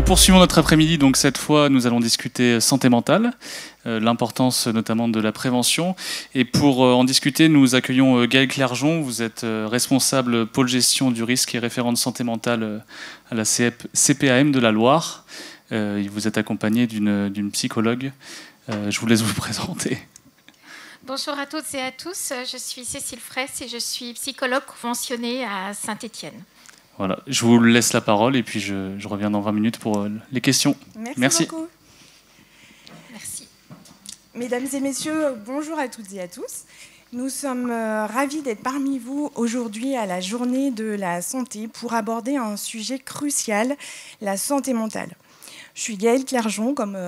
Nous poursuivons notre après-midi, donc cette fois nous allons discuter santé mentale, l'importance notamment de la prévention. Et pour en discuter, nous accueillons Gaëlle Clergeon. Vous êtes responsable pôle gestion du risque et référente santé mentale à la CPAM de la Loire. Vous êtes accompagnée d'une psychologue. Je vous laisse vous présenter. Bonjour à toutes et à tous, je suis Cécile Fraisse et je suis psychologue conventionnée à Saint-Étienne. Voilà, je vous laisse la parole et puis je reviens dans 20 minutes pour les questions. Merci beaucoup. Merci. Mesdames et messieurs, bonjour à toutes et à tous. Nous sommes ravis d'être parmi vous aujourd'hui à la journée de la santé pour aborder un sujet crucial, la santé mentale. Je suis Gaëlle Clergeon, comme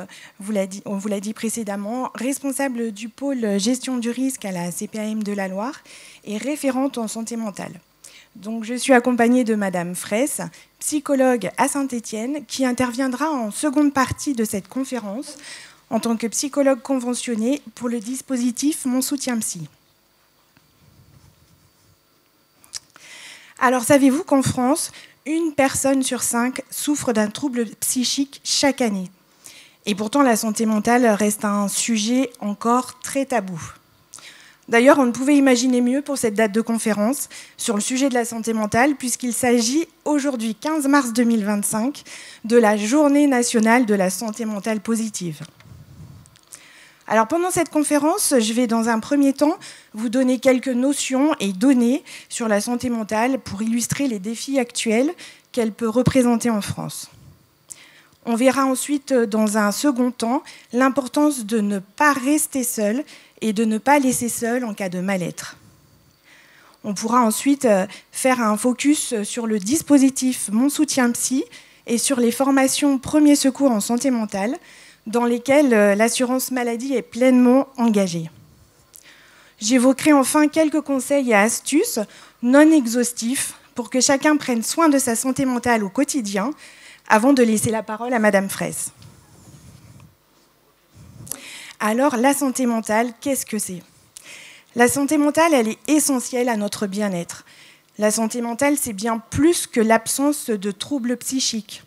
on vous l'a dit précédemment, responsable du pôle gestion du risque à la CPAM de la Loire et référente en santé mentale. Donc, je suis accompagnée de Madame Fraisse, psychologue à Saint-Étienne, qui interviendra en seconde partie de cette conférence en tant que psychologue conventionnée pour le dispositif Mon Soutien Psy. Alors, savez-vous qu'en France, 1 personne sur 5 souffre d'un trouble psychique chaque année? Et pourtant, la santé mentale reste un sujet encore très tabou. D'ailleurs, on ne pouvait imaginer mieux pour cette date de conférence sur le sujet de la santé mentale, puisqu'il s'agit aujourd'hui, 15 mars 2025, de la Journée nationale de la santé mentale positive. Alors, pendant cette conférence, je vais dans un premier temps vous donner quelques notions et données sur la santé mentale pour illustrer les défis actuels qu'elle peut représenter en France. On verra ensuite, dans un second temps, l'importance de ne pas rester seul et de ne pas laisser seul en cas de mal-être. On pourra ensuite faire un focus sur le dispositif Mon Soutien Psy et sur les formations premiers secours en santé mentale dans lesquelles l'assurance maladie est pleinement engagée. J'évoquerai enfin quelques conseils et astuces non exhaustifs pour que chacun prenne soin de sa santé mentale au quotidien avant de laisser la parole à Madame Fraisse. Alors, la santé mentale, qu'est-ce que c'est? La santé mentale, elle est essentielle à notre bien-être. La santé mentale, c'est bien plus que l'absence de troubles psychiques.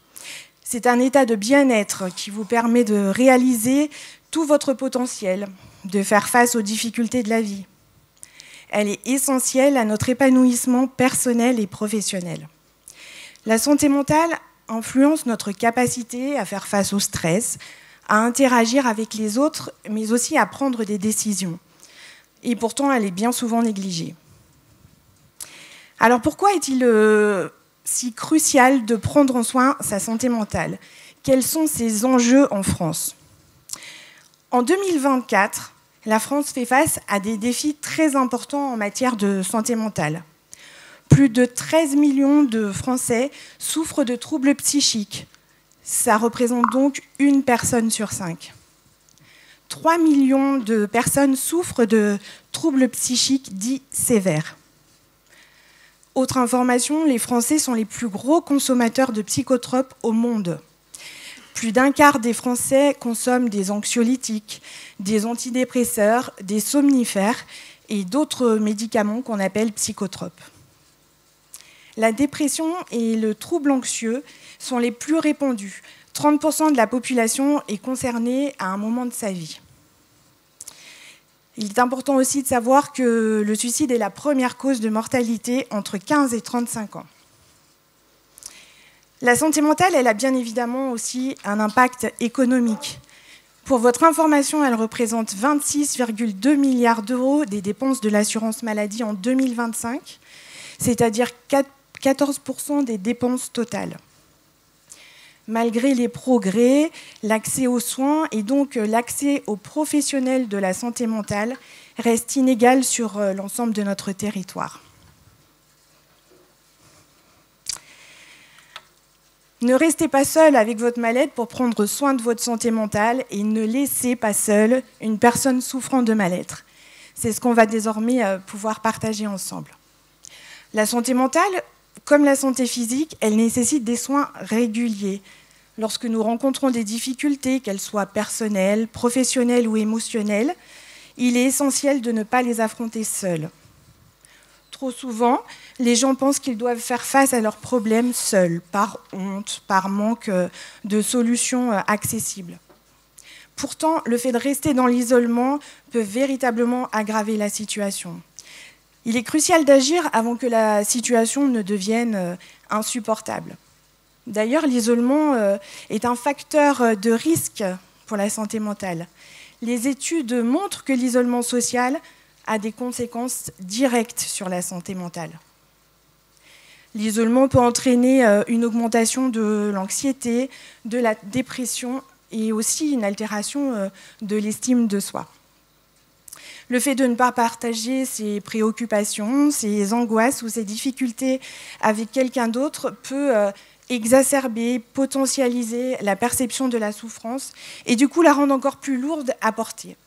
C'est un état de bien-être qui vous permet de réaliser tout votre potentiel, de faire face aux difficultés de la vie. Elle est essentielle à notre épanouissement personnel et professionnel. La santé mentale influence notre capacité à faire face au stress, à interagir avec les autres, mais aussi à prendre des décisions. Et pourtant, elle est bien souvent négligée. Alors pourquoi est-il si crucial de prendre en soin sa santé mentale? Quels sont ses enjeux en France? En 2024, la France fait face à des défis très importants en matière de santé mentale. Plus de 13 millions de Français souffrent de troubles psychiques. Ça représente donc 1 personne sur 5. 3 millions de personnes souffrent de troubles psychiques dits sévères. Autre information, les Français sont les plus gros consommateurs de psychotropes au monde. Plus d'1 quart des Français consomment des anxiolytiques, des antidépresseurs, des somnifères et d'autres médicaments qu'on appelle psychotropes. La dépression et le trouble anxieux sont les plus répandus. 30% de la population est concernée à un moment de sa vie. Il est important aussi de savoir que le suicide est la première cause de mortalité entre 15 et 35 ans. La santé mentale, elle a bien évidemment aussi un impact économique. Pour votre information, elle représente 26,2 milliards d'euros des dépenses de l'assurance maladie en 2025, c'est-à-dire 14% des dépenses totales. Malgré les progrès, l'accès aux soins et donc l'accès aux professionnels de la santé mentale reste inégal sur l'ensemble de notre territoire. Ne restez pas seul avec votre mal-être pour prendre soin de votre santé mentale et ne laissez pas seule une personne souffrant de mal-être. C'est ce qu'on va désormais pouvoir partager ensemble. La santé mentale, comme la santé physique, elle nécessite des soins réguliers. Lorsque nous rencontrons des difficultés, qu'elles soient personnelles, professionnelles ou émotionnelles, il est essentiel de ne pas les affronter seuls. Trop souvent, les gens pensent qu'ils doivent faire face à leurs problèmes seuls, par honte, par manque de solutions accessibles. Pourtant, le fait de rester dans l'isolement peut véritablement aggraver la situation. Il est crucial d'agir avant que la situation ne devienne insupportable. D'ailleurs, l'isolement est un facteur de risque pour la santé mentale. Les études montrent que l'isolement social a des conséquences directes sur la santé mentale. L'isolement peut entraîner une augmentation de l'anxiété, de la dépression et aussi une altération de l'estime de soi. Le fait de ne pas partager ses préoccupations, ses angoisses ou ses difficultés avec quelqu'un d'autre peut exacerber, potentialiser la perception de la souffrance et du coup la rendre encore plus lourde à porter.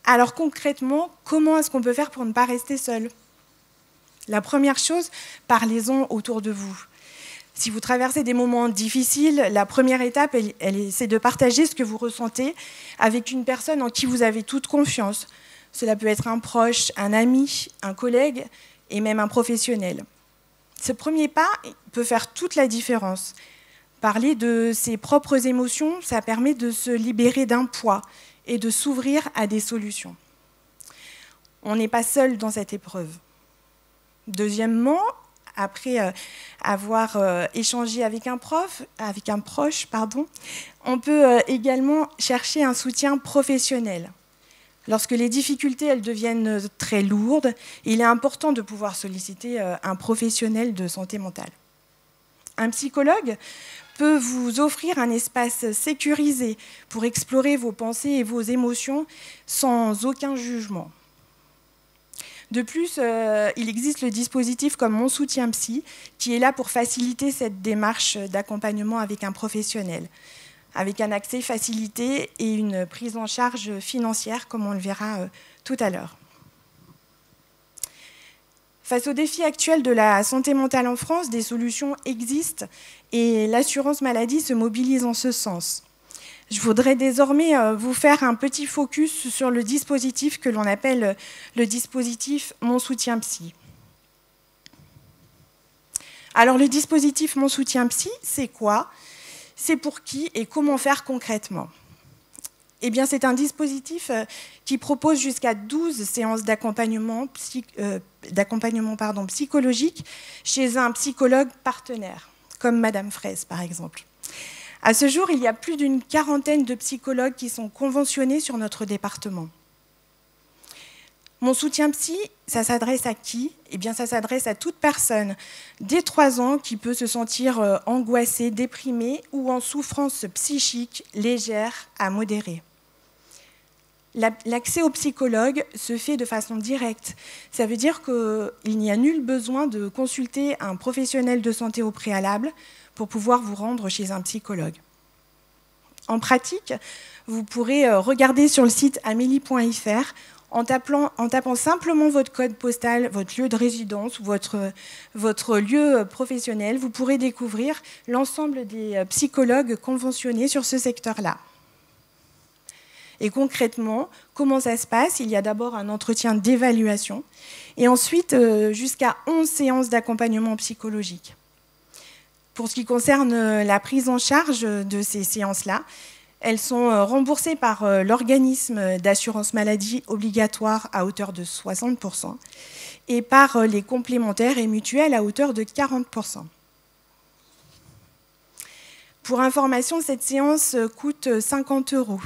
Alors concrètement, comment est-ce qu'on peut faire pour ne pas rester seul ? La première chose, parlez-en autour de vous. Si vous traversez des moments difficiles, la première étape, c'est de partager ce que vous ressentez avec une personne en qui vous avez toute confiance. Cela peut être un proche, un ami, un collègue et même un professionnel. Ce premier pas peut faire toute la différence. Parler de ses propres émotions, ça permet de se libérer d'un poids et de s'ouvrir à des solutions. On n'est pas seul dans cette épreuve. Deuxièmement, après avoir échangé avec un proche, on peut également chercher un soutien professionnel. Lorsque les difficultés elles deviennent très lourdes, il est important de pouvoir solliciter un professionnel de santé mentale. Un psychologue peut vous offrir un espace sécurisé pour explorer vos pensées et vos émotions sans aucun jugement. De plus, il existe le dispositif comme Mon Soutien Psy, qui est là pour faciliter cette démarche d'accompagnement avec un professionnel, avec un accès facilité et une prise en charge financière, comme on le verra tout à l'heure. Face aux défis actuels de la santé mentale en France, des solutions existent et l'assurance maladie se mobilise en ce sens. Je voudrais désormais vous faire un petit focus sur le dispositif que l'on appelle le dispositif Mon Soutien Psy. Alors le dispositif Mon Soutien Psy, c'est quoi ? C'est pour qui et comment faire concrètement ? Eh bien, c'est un dispositif qui propose jusqu'à 12 séances d'accompagnement psychologique chez un psychologue partenaire, comme Madame Fraisse, par exemple. À ce jour, il y a plus d'une quarantaine de psychologues qui sont conventionnés sur notre département. Mon soutien psy, ça s'adresse à qui ? Eh bien, ça s'adresse à toute personne dès 3 ans qui peut se sentir angoissée, déprimée ou en souffrance psychique légère à modérée. L'accès au psychologue se fait de façon directe. Ça veut dire qu'il n'y a nul besoin de consulter un professionnel de santé au préalable pour pouvoir vous rendre chez un psychologue. En pratique, vous pourrez regarder sur le site amélie.fr en tapant simplement votre code postal, votre lieu de résidence ou votre lieu professionnel. Vous pourrez découvrir l'ensemble des psychologues conventionnés sur ce secteur-là. Et concrètement, comment ça se passe ? Il y a d'abord un entretien d'évaluation et ensuite jusqu'à 11 séances d'accompagnement psychologique. Pour ce qui concerne la prise en charge de ces séances-là, elles sont remboursées par l'organisme d'assurance maladie obligatoire à hauteur de 60% et par les complémentaires et mutuelles à hauteur de 40%. Pour information, cette séance coûte 50 €.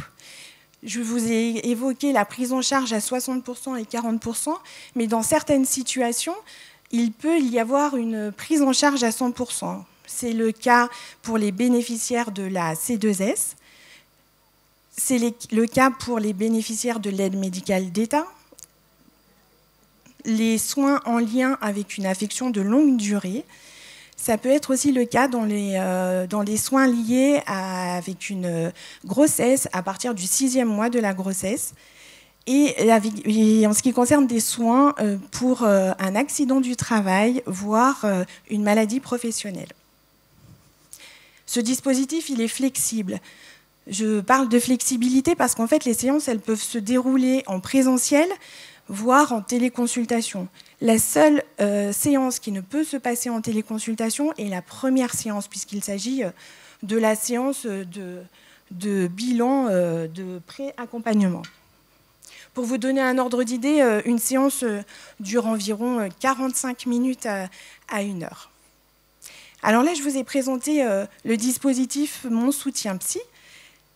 Je vous ai évoqué la prise en charge à 60% et 40%, mais dans certaines situations, il peut y avoir une prise en charge à 100%. C'est le cas pour les bénéficiaires de la C2S, c'est le cas pour les bénéficiaires de l'aide médicale d'État, les soins en lien avec une affection de longue durée. Ça peut être aussi le cas dans les soins liés avec une grossesse à partir du 6e mois de la grossesse et en ce qui concerne des soins pour un accident du travail, voire une maladie professionnelle. Ce dispositif, il est flexible. Je parle de flexibilité parce qu'en fait, les séances, elles peuvent se dérouler en présentiel, voire en téléconsultation. La seule séance qui ne peut se passer en téléconsultation est la première séance, puisqu'il s'agit de la séance de bilan de pré-accompagnement. Pour vous donner un ordre d'idée, une séance dure environ 45 minutes à 1 heure. Alors là, je vous ai présenté le dispositif Mon soutien psy,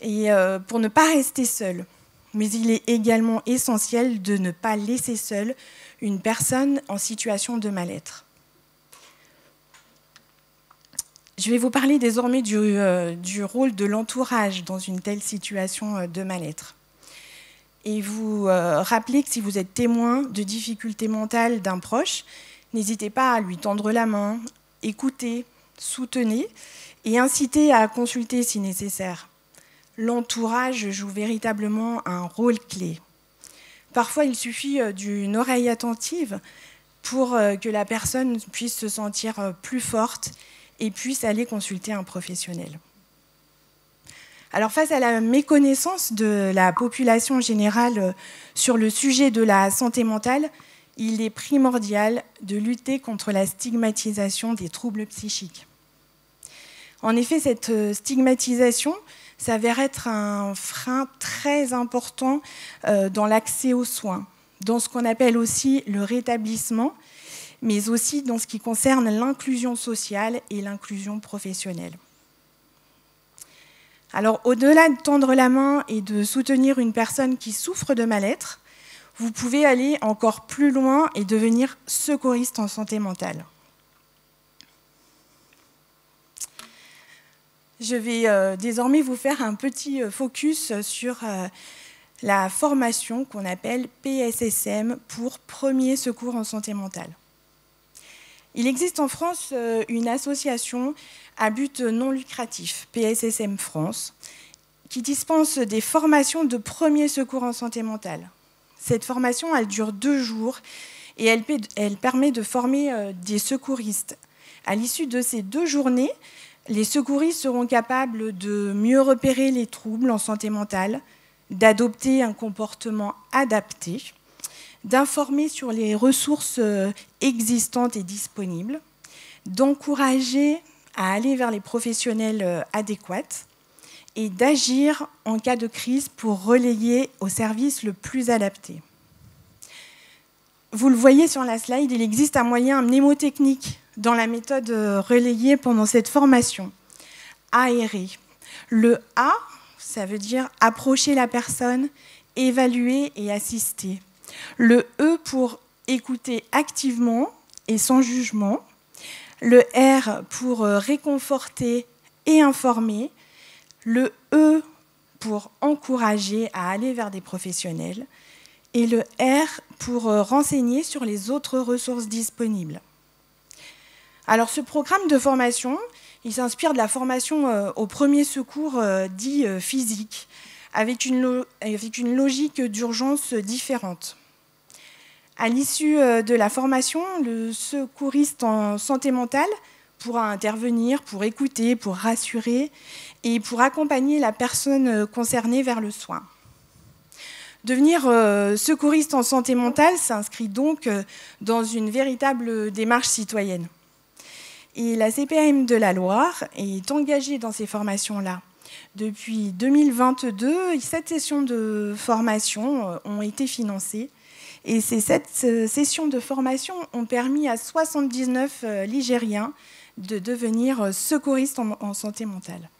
et pour ne pas rester seul. Mais il est également essentiel de ne pas laisser seule une personne en situation de mal-être. Je vais vous parler désormais du rôle de l'entourage dans une telle situation de mal-être. Et vous rappeler que si vous êtes témoin de difficultés mentales d'un proche, n'hésitez pas à lui tendre la main, écouter, soutenir et inciter à consulter si nécessaire. L'entourage joue véritablement un rôle clé. Parfois, il suffit d'une oreille attentive pour que la personne puisse se sentir plus forte et puisse aller consulter un professionnel. Alors, face à la méconnaissance de la population générale sur le sujet de la santé mentale, il est primordial de lutter contre la stigmatisation des troubles psychiques. En effet, cette stigmatisation s'avère être un frein très important dans l'accès aux soins, dans ce qu'on appelle aussi le rétablissement, mais aussi dans ce qui concerne l'inclusion sociale et l'inclusion professionnelle. Alors, au-delà de tendre la main et de soutenir une personne qui souffre de mal-être, vous pouvez aller encore plus loin et devenir secouriste en santé mentale. Je vais désormais vous faire un petit focus sur la formation qu'on appelle PSSM pour Premier Secours en Santé Mentale. Il existe en France une association à but non lucratif, PSSM France, qui dispense des formations de Premier Secours en Santé Mentale. Cette formation, elle dure 2 jours et elle permet de former des secouristes. À l'issue de ces 2 journées, les secouristes seront capables de mieux repérer les troubles en santé mentale, d'adopter un comportement adapté, d'informer sur les ressources existantes et disponibles, d'encourager à aller vers les professionnels adéquats et d'agir en cas de crise pour relayer au service le plus adapté. Vous le voyez sur la slide, il existe un moyen mnémotechnique dans la méthode relayée pendant cette formation. Aérer. Le A, ça veut dire approcher la personne, évaluer et assister. Le E pour écouter activement et sans jugement. Le R pour réconforter et informer. Le E pour encourager à aller vers des professionnels. Et le R pour renseigner sur les autres ressources disponibles. Alors ce programme de formation, il s'inspire de la formation au premier secours dit physique, avec une logique d'urgence différente. À l'issue de la formation, le secouriste en santé mentale pourra intervenir pour écouter, pour rassurer et pour accompagner la personne concernée vers le soin. Devenir secouriste en santé mentale s'inscrit donc dans une véritable démarche citoyenne. Et la CPAM de la Loire est engagée dans ces formations-là. Depuis 2022, 7 sessions de formation ont été financées. Et ces 7 sessions de formation ont permis à 79 Ligériens de devenir secouristes en santé mentale.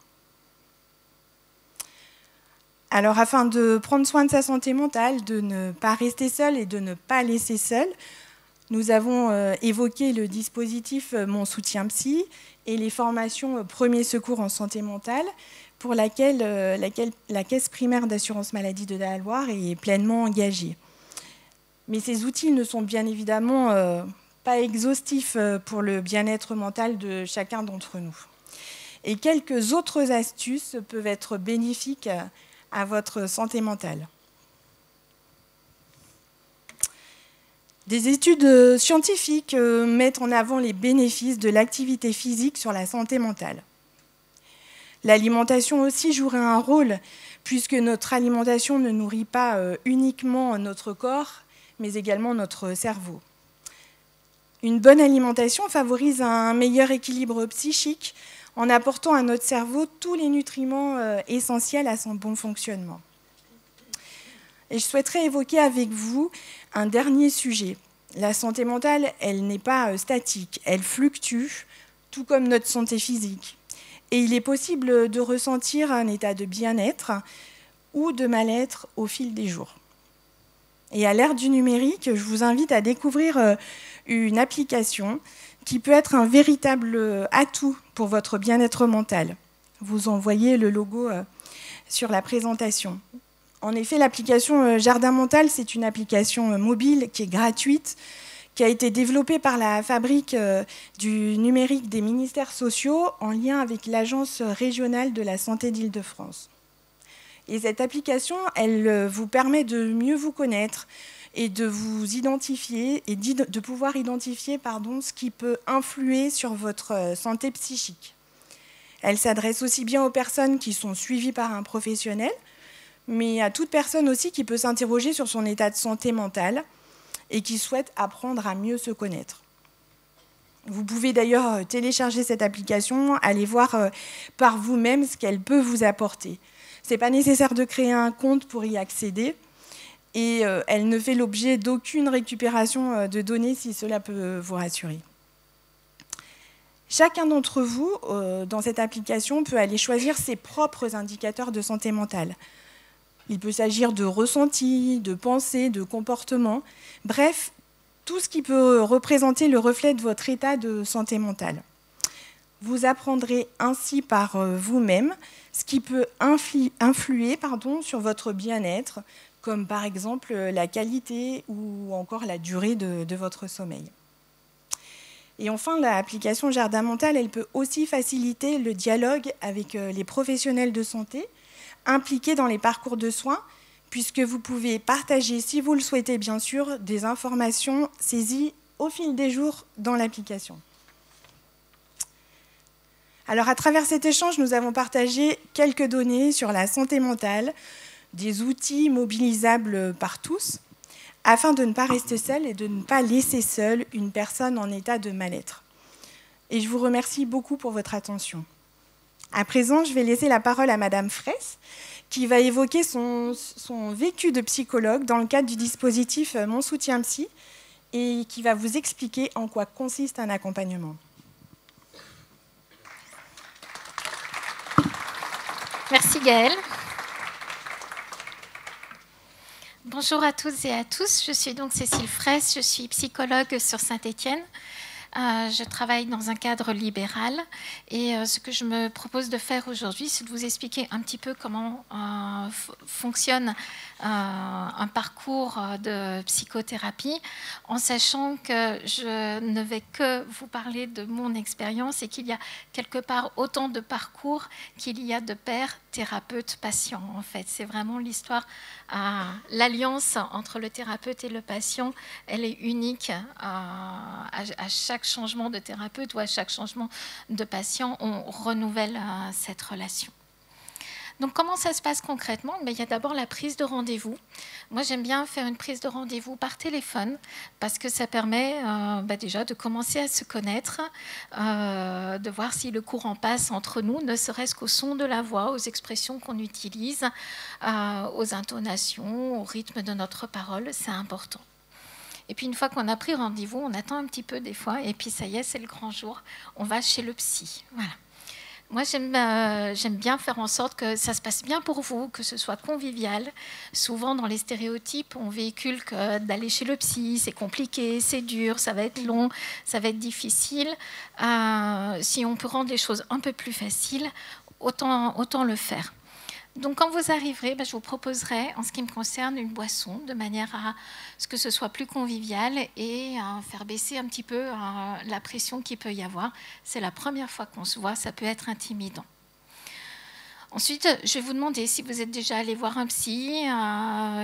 Alors, afin de prendre soin de sa santé mentale, de ne pas rester seul et de ne pas laisser seul, nous avons évoqué le dispositif Mon soutien psy et les formations Premier secours en santé mentale pour laquelle la Caisse primaire d'assurance maladie de la Loire est pleinement engagée. Mais ces outils ne sont bien évidemment pas exhaustifs pour le bien-être mental de chacun d'entre nous. Et quelques autres astuces peuvent être bénéfiques à votre santé mentale. Des études scientifiques mettent en avant les bénéfices de l'activité physique sur la santé mentale. L'alimentation aussi jouerait un rôle, puisque notre alimentation ne nourrit pas uniquement notre corps, mais également notre cerveau. Une bonne alimentation favorise un meilleur équilibre psychique en apportant à notre cerveau tous les nutriments essentiels à son bon fonctionnement. Et je souhaiterais évoquer avec vous un dernier sujet. La santé mentale, elle n'est pas statique, elle fluctue, tout comme notre santé physique. Et il est possible de ressentir un état de bien-être ou de mal-être au fil des jours. Et à l'ère du numérique, je vous invite à découvrir une application qui peut être un véritable atout pour votre bien-être mental. Vous en voyez le logo sur la présentation. En effet, l'application Jardin Mental, c'est une application mobile qui est gratuite, qui a été développée par la fabrique du numérique des ministères sociaux en lien avec l'Agence régionale de la santé d'Île-de-France. Et cette application, elle vous permet de mieux vous connaître et de vous identifier et de pouvoir identifier ce qui peut influer sur votre santé psychique. Elle s'adresse aussi bien aux personnes qui sont suivies par un professionnel, mais à toute personne aussi qui peut s'interroger sur son état de santé mentale et qui souhaite apprendre à mieux se connaître. Vous pouvez d'ailleurs télécharger cette application, aller voir par vous-même ce qu'elle peut vous apporter. Ce n'est pas nécessaire de créer un compte pour y accéder et elle ne fait l'objet d'aucune récupération de données si cela peut vous rassurer. Chacun d'entre vous, dans cette application, peut aller choisir ses propres indicateurs de santé mentale. Il peut s'agir de ressentis, de pensées, de comportements, bref, tout ce qui peut représenter le reflet de votre état de santé mentale. Vous apprendrez ainsi par vous-même ce qui peut influer sur votre bien-être, comme par exemple la qualité ou encore la durée de votre sommeil. Et enfin, l'application Jardin Mental, elle peut aussi faciliter le dialogue avec les professionnels de santé impliqués dans les parcours de soins, puisque vous pouvez partager, si vous le souhaitez bien sûr, des informations saisies au fil des jours dans l'application. Alors, à travers cet échange, nous avons partagé quelques données sur la santé mentale, des outils mobilisables par tous, afin de ne pas rester seul et de ne pas laisser seule une personne en état de mal-être. Et je vous remercie beaucoup pour votre attention. À présent, je vais laisser la parole à Madame Fraisse, qui va évoquer son vécu de psychologue dans le cadre du dispositif Mon Soutien Psy, et qui va vous expliquer en quoi consiste un accompagnement. Merci Gaëlle. Bonjour à toutes et à tous, je suis donc Cécile Fraisse, je suis psychologue sur Saint-Étienne. Je travaille dans un cadre libéral et ce que je me propose de faire aujourd'hui, c'est de vous expliquer un petit peu comment fonctionne un parcours de psychothérapie, en sachant que je ne vais que vous parler de mon expérience et qu'il y a quelque part autant de parcours qu'il y a de pairs thérapeute-patient. En fait, c'est vraiment l'histoire, l'alliance entre le thérapeute et le patient, elle est unique à chaque changement de thérapeute ou à chaque changement de patient, on renouvelle cette relation. Donc, comment ça se passe concrètement? Il y a d'abord la prise de rendez-vous. Moi, j'aime bien faire une prise de rendez-vous par téléphone parce que ça permet déjà de commencer à se connaître, de voir si le courant passe entre nous, ne serait-ce qu'au son de la voix, aux expressions qu'on utilise, aux intonations, au rythme de notre parole, c'est important. Et puis, une fois qu'on a pris rendez-vous, on attend un petit peu des fois, et puis ça y est, c'est le grand jour. On va chez le psy. Voilà. Moi, j'aime bien faire en sorte que ça se passe bien pour vous, que ce soit convivial. Souvent, dans les stéréotypes, on véhicule que d'aller chez le psy, c'est compliqué, c'est dur, ça va être long, ça va être difficile. Si on peut rendre les choses un peu plus faciles, autant le faire. Donc, quand vous arriverez, je vous proposerai, en ce qui me concerne, une boisson, de manière à ce que ce soit plus convivial et à faire baisser un petit peu la pression qu'il peut y avoir. C'est la première fois qu'on se voit, ça peut être intimidant. Ensuite, je vais vous demander si vous êtes déjà allé voir un psy,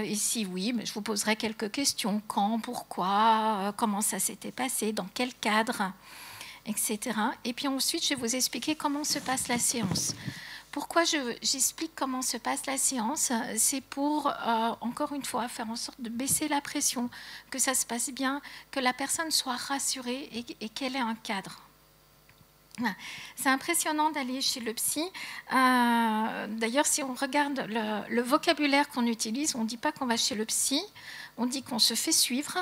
et si oui, je vous poserai quelques questions. Quand, pourquoi, comment ça s'était passé, dans quel cadre, etc. Et puis ensuite, je vais vous expliquer comment se passe la séance. Pourquoi j'explique comment se passe la séance? C'est pour, encore une fois, faire en sorte de baisser la pression, que ça se passe bien, que la personne soit rassurée et qu'elle ait un cadre. C'est impressionnant d'aller chez le psy. D'ailleurs, si on regarde le vocabulaire qu'on utilise, on ne dit pas qu'on va chez le psy, on dit qu'on se fait suivre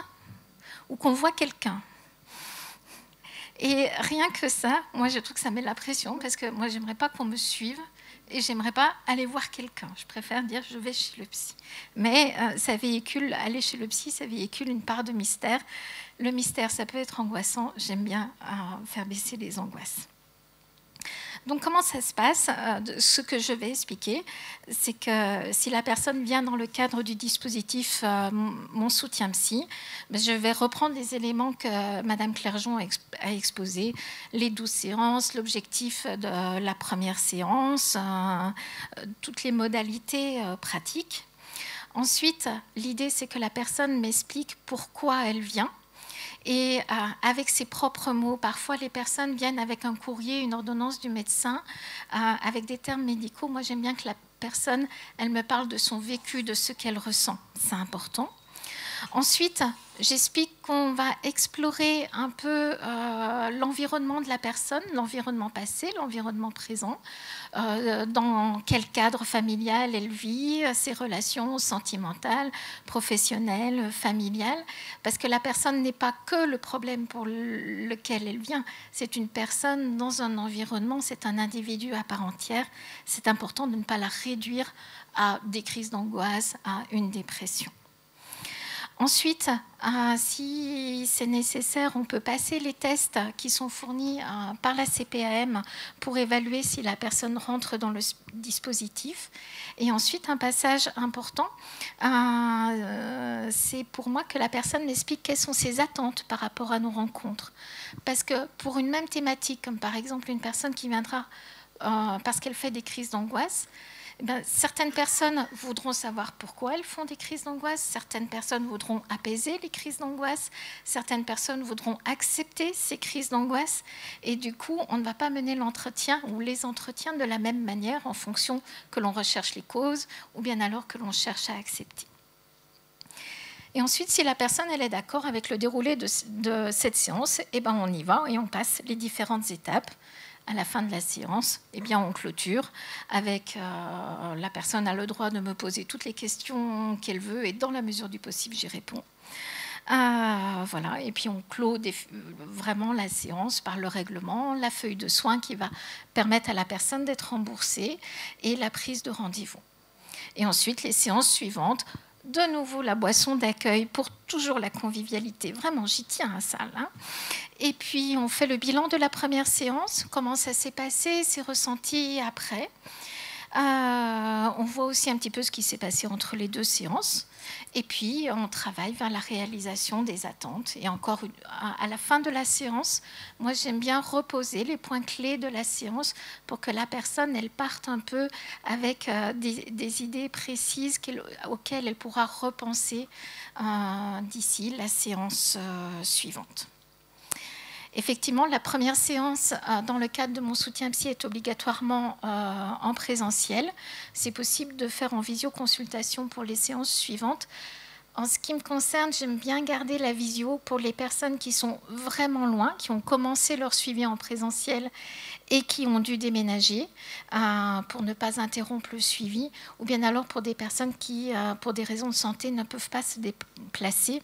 ou qu'on voit quelqu'un. Et rien que ça, moi je trouve que ça met la pression parce que moi j'aimerais pas qu'on me suive et j'aimerais pas aller voir quelqu'un. Je préfère dire je vais chez le psy. Mais ça véhicule, aller chez le psy, ça véhicule une part de mystère. Le mystère, ça peut être angoissant. J'aime bien faire baisser les angoisses. Donc comment ça se passe? Ce que je vais expliquer, c'est que si la personne vient dans le cadre du dispositif Mon soutien psy, je vais reprendre les éléments que Madame Clergeon a exposés, les 12 séances, l'objectif de la première séance, toutes les modalités pratiques. Ensuite, l'idée c'est que la personne m'explique pourquoi elle vient. Et avec ses propres mots, parfois les personnes viennent avec un courrier, une ordonnance du médecin, avec des termes médicaux. Moi, j'aime bien que la personne, elle me parle de son vécu, de ce qu'elle ressent. C'est important. Ensuite, j'explique qu'on va explorer un peu l'environnement de la personne, l'environnement passé, l'environnement présent, dans quel cadre familial elle vit, ses relations sentimentales, professionnelles, familiales, parce que la personne n'est pas que le problème pour lequel elle vient, c'est une personne dans un environnement, c'est un individu à part entière. C'est important de ne pas la réduire à des crises d'angoisse, à une dépression. Ensuite, si c'est nécessaire, on peut passer les tests qui sont fournis par la CPAM pour évaluer si la personne rentre dans le dispositif. Et ensuite, un passage important, c'est pour moi que la personne m'explique quelles sont ses attentes par rapport à nos rencontres. Parce que pour une même thématique, comme par exemple une personne qui viendra parce qu'elle fait des crises d'angoisse, certaines personnes voudront savoir pourquoi elles font des crises d'angoisse, certaines personnes voudront apaiser les crises d'angoisse, certaines personnes voudront accepter ces crises d'angoisse, et du coup, on ne va pas mener l'entretien ou les entretiens de la même manière en fonction que l'on recherche les causes ou bien alors que l'on cherche à accepter. Et ensuite, si la personne elle est d'accord avec le déroulé de cette séance, on y va et on passe les différentes étapes. À la fin de la séance, on clôture avec la personne a le droit de me poser toutes les questions qu'elle veut et dans la mesure du possible, j'y réponds. Voilà. Et puis on clôt vraiment la séance par le règlement, la feuille de soins qui va permettre à la personne d'être remboursée et la prise de rendez-vous. Et ensuite, les séances suivantes, de nouveau la boisson d'accueil pour toujours la convivialité. Vraiment, j'y tiens à ça. Là. Et puis, on fait le bilan de la première séance, comment ça s'est passé, ses ressentis après. On voit aussi un petit peu ce qui s'est passé entre les deux séances. Et puis, on travaille vers la réalisation des attentes. Et encore, à la fin de la séance, moi, j'aime bien reposer les points clés de la séance pour que la personne, elle parte un peu avec des idées précises auxquelles elle pourra repenser d'ici la séance suivante. Effectivement, la première séance dans le cadre de mon soutien psy est obligatoirement en présentiel. C'est possible de faire en visioconsultation pour les séances suivantes. En ce qui me concerne, j'aime bien garder la visio pour les personnes qui sont vraiment loin, qui ont commencé leur suivi en présentiel et qui ont dû déménager pour ne pas interrompre le suivi, ou bien alors pour des personnes qui, pour des raisons de santé, ne peuvent pas se déplacer.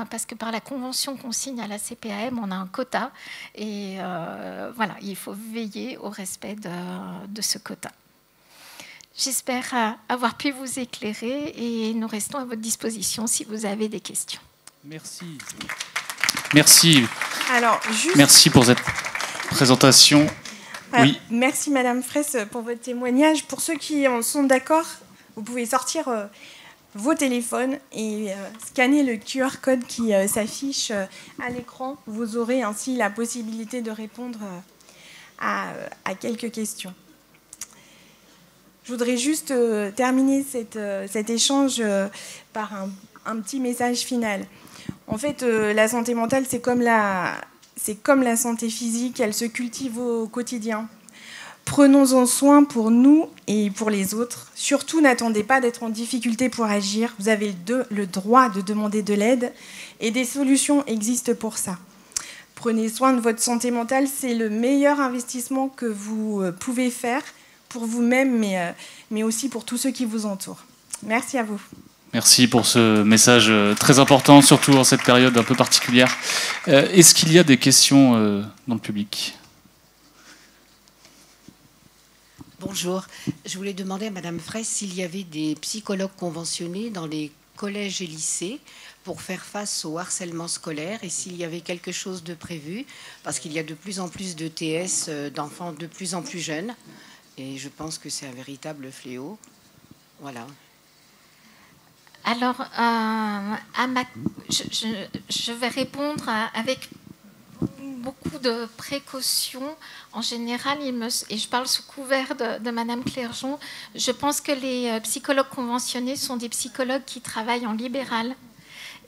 Parce que par la convention qu'on signe à la CPAM, on a un quota et voilà, il faut veiller au respect de ce quota. J'espère avoir pu vous éclairer et nous restons à votre disposition si vous avez des questions. Merci. Merci. Alors, merci pour cette présentation. Oui. Merci Madame Fraisse pour votre témoignage. Pour ceux qui en sont d'accord, vous pouvez sortir vos téléphones et scanner le QR code qui s'affiche à l'écran. Vous aurez ainsi la possibilité de répondre à quelques questions. Je voudrais juste terminer cet échange par un petit message final. En fait, la santé mentale, c'est comme la santé physique, elle se cultive au quotidien. Prenons-en soin pour nous et pour les autres. Surtout, n'attendez pas d'être en difficulté pour agir. Vous avez le droit de demander de l'aide et des solutions existent pour ça. Prenez soin de votre santé mentale, c'est le meilleur investissement que vous pouvez faire pour vous-même, mais aussi pour tous ceux qui vous entourent. Merci à vous. Merci pour ce message très important, surtout en cette période un peu particulière. Est-ce qu'il y a des questions dans le public ? Bonjour. Je voulais demander à Madame Fraisse s'il y avait des psychologues conventionnés dans les collèges et lycées pour faire face au harcèlement scolaire et s'il y avait quelque chose de prévu, parce qu'il y a de plus en plus de TS d'enfants de plus en plus jeunes et je pense que c'est un véritable fléau. Voilà. Alors, je vais répondre avec beaucoup de précautions. En général, et je parle sous couvert de Madame Clergeon, je pense que les psychologues conventionnés sont des psychologues qui travaillent en libéral.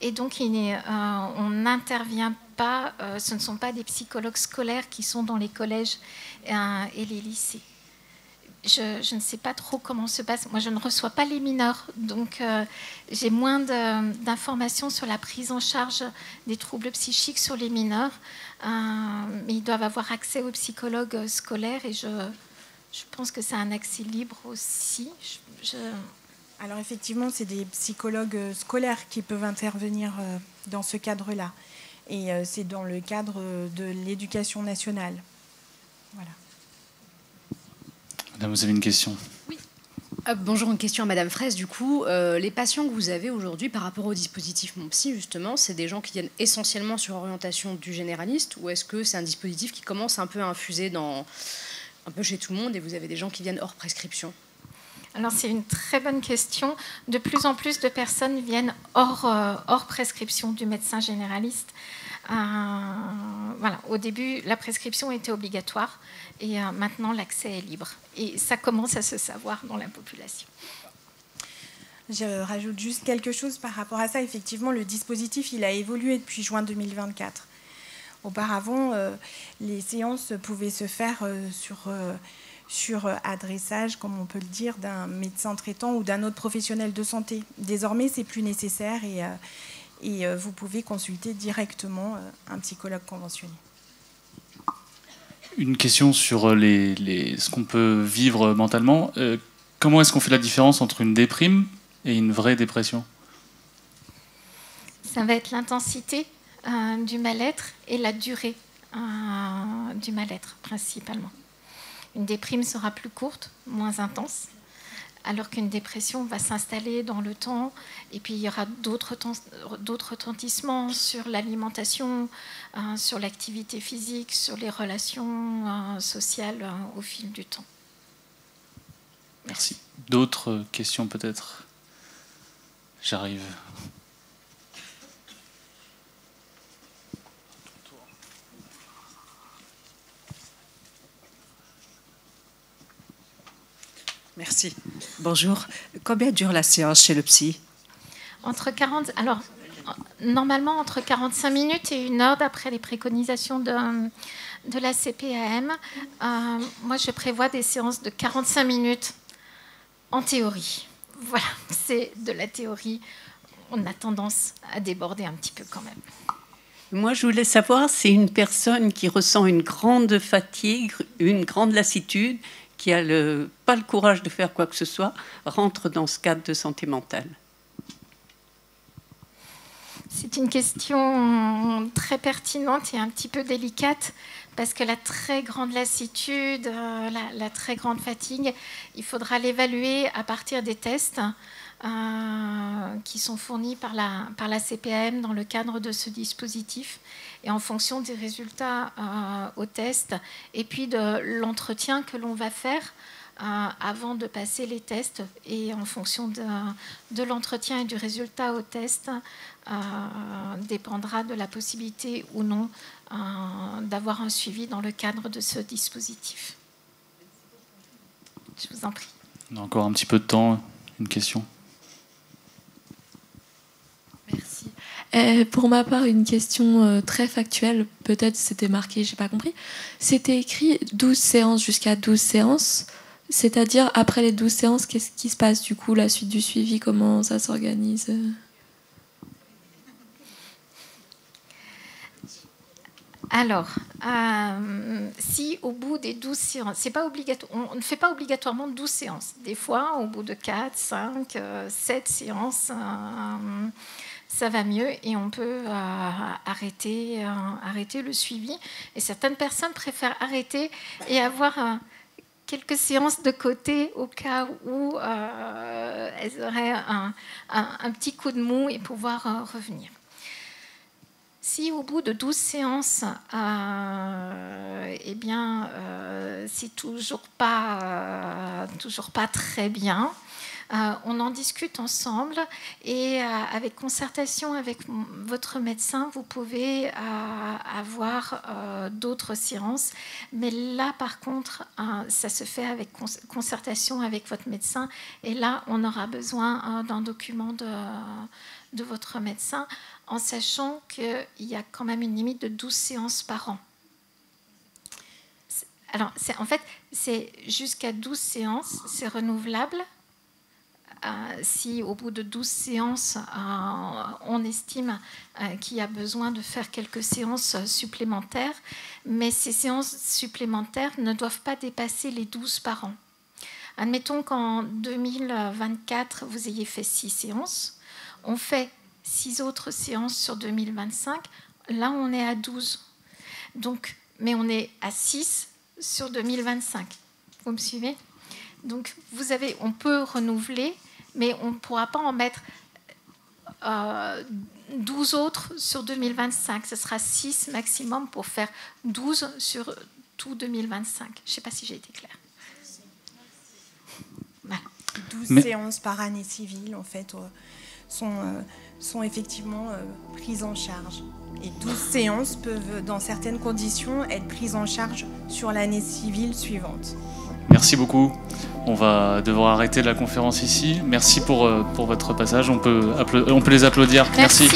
Et donc, on n'intervient pas, ce ne sont pas des psychologues scolaires qui sont dans les collèges et les lycées. Je ne sais pas trop comment se passe. Moi, je ne reçois pas les mineurs, donc j'ai moins d'informations sur la prise en charge des troubles psychiques sur les mineurs. Mais ils doivent avoir accès aux psychologues scolaires et je pense que c'est un accès libre aussi. Alors effectivement, c'est des psychologues scolaires qui peuvent intervenir dans ce cadre-là. Et c'est dans le cadre de l'éducation nationale. Voilà. Madame, vous avez une question ? Oui. Bonjour, une question à Madame Fraisse. Du coup, les patients que vous avez aujourd'hui par rapport au dispositif Mon Psy, justement, c'est des gens qui viennent essentiellement sur orientation du généraliste ou est-ce que c'est un dispositif qui commence un peu à infuser un peu chez tout le monde et vous avez des gens qui viennent hors prescription ? Alors c'est une très bonne question. De plus en plus de personnes viennent hors prescription du médecin généraliste. Voilà. Au début, la prescription était obligatoire et maintenant l'accès est libre. Et ça commence à se savoir dans la population. Je rajoute juste quelque chose par rapport à ça. Effectivement, le dispositif, il a évolué depuis juin 2024. Auparavant, les séances pouvaient se faire sur adressage, comme on peut le dire, d'un médecin traitant ou d'un autre professionnel de santé. Désormais, c'est plus nécessaire et vous pouvez consulter directement un psychologue conventionné. Une question sur ce qu'on peut vivre mentalement. Comment est-ce qu'on fait la différence entre une déprime et une vraie dépression ? Ça va être l'intensité du mal-être et la durée du mal-être, principalement. Une déprime sera plus courte, moins intense, alors qu'une dépression va s'installer dans le temps. Et puis, il y aura d'autres retentissements sur l'alimentation, sur l'activité physique, sur les relations sociales au fil du temps. Merci. D'autres questions peut-être ? J'arrive. Merci. Bonjour. Combien dure la séance chez le psy ? Normalement, entre 45 minutes et 1 heure d'après les préconisations de la CPAM. Moi, je prévois des séances de 45 minutes en théorie. Voilà, c'est de la théorie. On a tendance à déborder un petit peu quand même. Moi, je voulais savoir, c'est une personne qui ressent une grande fatigue, une grande lassitude, qui n'a pas le courage de faire quoi que ce soit, rentre dans ce cadre de santé mentale. C'est une question très pertinente et un petit peu délicate parce que la très grande lassitude, la très grande fatigue, il faudra l'évaluer à partir des tests qui sont fournis par la CPAM dans le cadre de ce dispositif et en fonction des résultats au test et puis de l'entretien que l'on va faire avant de passer les tests et en fonction de l'entretien et du résultat au test dépendra de la possibilité ou non d'avoir un suivi dans le cadre de ce dispositif. Je vous en prie. On a encore un petit peu de temps. Une question ? Merci. Pour ma part, une question très factuelle, peut-être c'était marqué, j'ai pas compris. C'était écrit 12 séances jusqu'à 12 séances, c'est-à-dire après les 12 séances, qu'est-ce qui se passe du coup, la suite du suivi, comment ça s'organise? Alors, si au bout des 12 séances, c'est pas obligatoire, on ne fait pas obligatoirement 12 séances. Des fois, au bout de 4, 5, 7 séances, ça va mieux et on peut arrêter le suivi. Et certaines personnes préfèrent arrêter et avoir quelques séances de côté au cas où elles auraient un petit coup de mou et pouvoir revenir. Si au bout de 12 séances, c'est toujours pas très bien, on en discute ensemble et avec concertation avec votre médecin, vous pouvez avoir d'autres séances. Mais là, par contre, ça se fait avec concertation avec votre médecin. Et là, on aura besoin d'un document de votre médecin, en sachant qu'il y a quand même une limite de 12 séances par an. Alors, en fait, c'est jusqu'à 12 séances, c'est renouvelable. Si au bout de 12 séances, on estime qu'il y a besoin de faire quelques séances supplémentaires, mais ces séances supplémentaires ne doivent pas dépasser les 12 par an. Admettons qu'en 2024, vous ayez fait 6 séances. On fait 6 autres séances sur 2025. Là, on est à 12. Donc, mais on est à 6 sur 2025. Vous me suivez? Donc, on peut renouveler, mais on ne pourra pas en mettre 12 autres sur 2025. Ce sera 6 maximum pour faire 12 sur tout 2025. Je ne sais pas si j'ai été claire. Voilà. 12 séances par année civile, en fait, sont effectivement prises en charge. Et 12 séances peuvent, dans certaines conditions, être prises en charge sur l'année civile suivante. Merci beaucoup. On va devoir arrêter la conférence ici. Merci pour votre passage. On peut les applaudir. Merci.